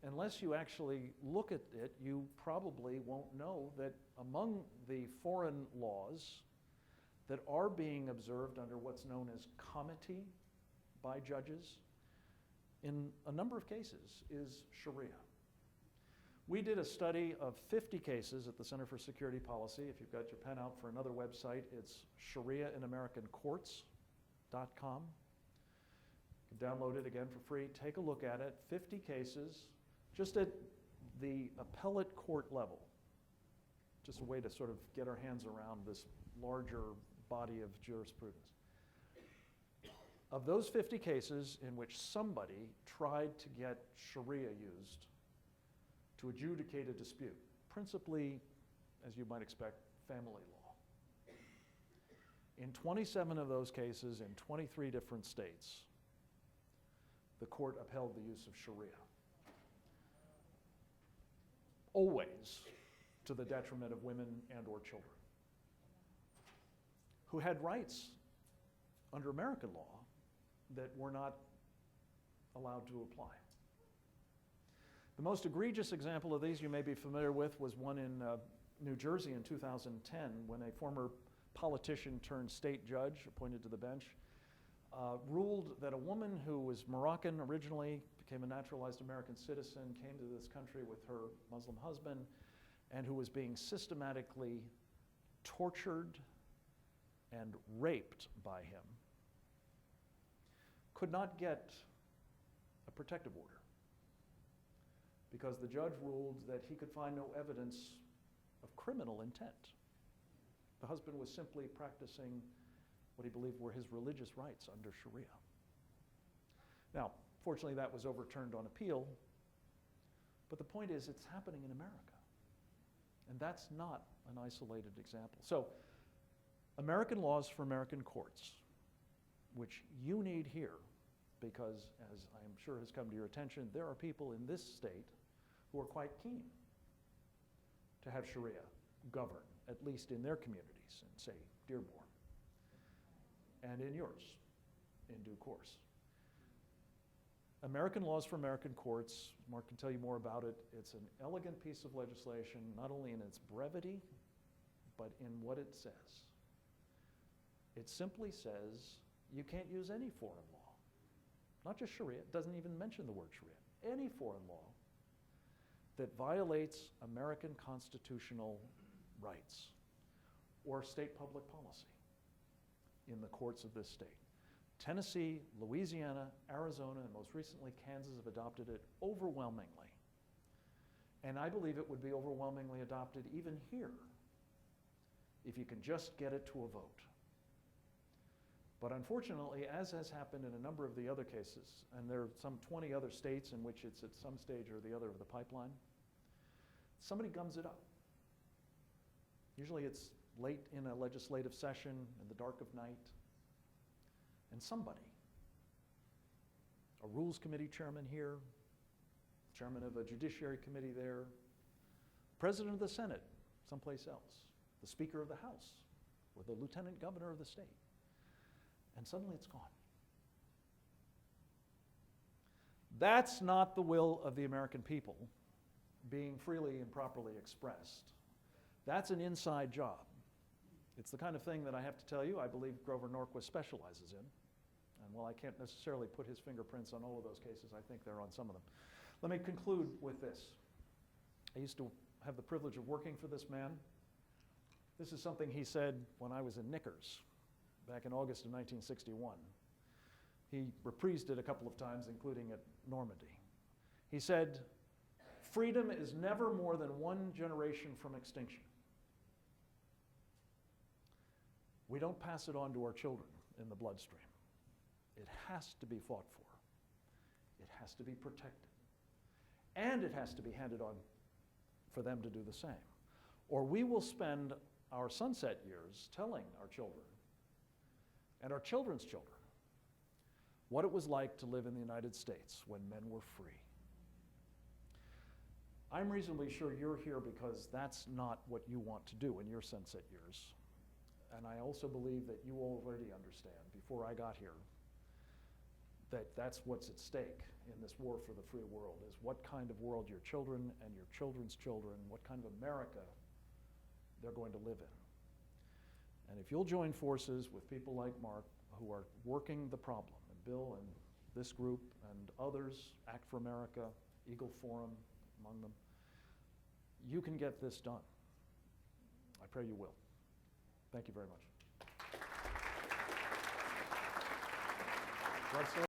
unless you actually look at it, you probably won't know that among the foreign laws that are being observed under what's known as comity by judges, in a number of cases, is Sharia. We did a study of 50 cases at the Center for Security Policy. If you've got your pen out for another website, it's shariainamericancourts.com. You can download it again for free. Take a look at it. 50 cases, just at the appellate court level. Just a way to sort of get our hands around this larger body of jurisprudence. Of those 50 cases in which somebody tried to get Sharia used to adjudicate a dispute, principally, as you might expect, family law. In 27 of those cases in 23 different states, the court upheld the use of Sharia. Always to the detriment of women and or children, who had rights under American law that were not allowed to apply. The most egregious example of these you may be familiar with was one in New Jersey in 2010 when a former politician turned state judge appointed to the bench ruled that a woman who was Moroccan originally, became a naturalized American citizen, came to this country with her Muslim husband, and who was being systematically tortured and raped by him, could not get a protective order because the judge ruled that he could find no evidence of criminal intent. The husband was simply practicing what he believed were his religious rights under Sharia. Now, fortunately, that was overturned on appeal, but the point is it's happening in America. And that's not an isolated example. So, American laws for American courts, which you need here, because as I am sure has come to your attention, there are people in this state who are quite keen to have Sharia govern, at least in their communities, in, say, Dearborn, and in yours, in due course. American laws for American courts, Mark can tell you more about it. It's an elegant piece of legislation, not only in its brevity, but in what it says. It simply says you can't use any foreign law, not just Sharia, it doesn't even mention the word Sharia, any foreign law that violates American constitutional rights or state public policy in the courts of this state. Tennessee, Louisiana, Arizona, and most recently Kansas have adopted it overwhelmingly. And I believe it would be overwhelmingly adopted even here if you can just get it to a vote. But unfortunately, as has happened in a number of the other cases, and there are some 20 other states in which it's at some stage or the other of the pipeline, somebody gums it up. Usually it's late in a legislative session, in the dark of night, and somebody, a Rules Committee chairman here, chairman of a Judiciary Committee there, president of the Senate someplace else, the Speaker of the House, or the Lieutenant Governor of the state, and suddenly it's gone. That's not the will of the American people being freely and properly expressed. That's an inside job. It's the kind of thing that I have to tell you, I believe Grover Norquist specializes in. And while I can't necessarily put his fingerprints on all of those cases, I think they're on some of them. Let me conclude with this. I used to have the privilege of working for this man. This is something he said when I was in Knickers back in August of 1961. He reprised it a couple of times, including at Normandy. He said, "Freedom is never more than one generation from extinction. We don't pass it on to our children in the bloodstream. It has to be fought for. It has to be protected. And it has to be handed on for them to do the same. Or we will spend our sunset years telling our children and our children's children what it was like to live in the United States when men were free." I'm reasonably sure you're here because that's not what you want to do in your sunset years. And I also believe that you already understand, before I got here, that's what's at stake in this war for the free world, is what kind of world your children and your children's children, what kind of America they're going to live in. And if you'll join forces with people like Mark who are working the problem, and Bill and this group and others, Act for America, Eagle Forum among them, you can get this done. I pray you will. Thank you very much.